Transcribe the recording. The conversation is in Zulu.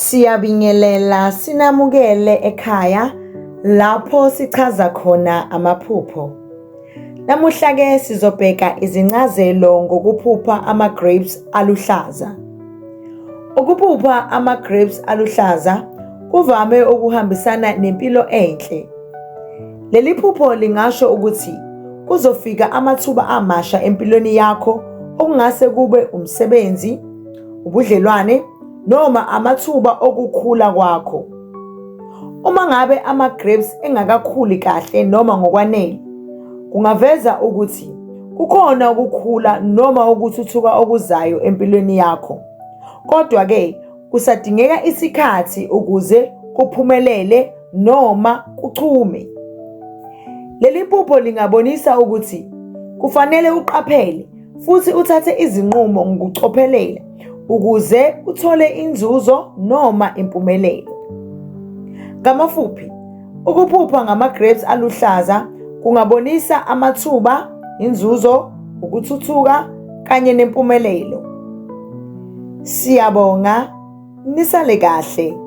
Siyabingelela sinamukele ekhaya lapho sichaza khona amaphupho. Namuhla ke sizobheka izincazelo ngokuphupha ama-grapes aluhlaza. Ukuphupha ama-grapes aluhlaza kuvame ukuhambisana nempilo enhle. Leli phupho lingasho ukuthi kuzofika amathuba amasha empilweni yakho okungase kube umsebenzi, ubudlelwane noma amathuba okukhula kwakho. Uma ngabe ama-grapes engakakhuli kahle noma ngokwanele, kungaveza ukuthi kukhona ukukhula noma ukuthuthuka okuzayo empilweni yakho. Kodwa-ke kusadingeka isikhathi ukuze kuphumelele noma kuchume. Leli phupho lingabonisa ukuthi kufanele uqaphele futhi uthathe izinqumo ngokucophelela ukuze uthole inzuzo noma impumelelo. Ngamafuphi, ukuphupha ngama-grapes aluhlaza kungabonisa amathuba, inzuzo, ukuthuthuka kanye nempumelelo. Siyabonga, nisale kahle.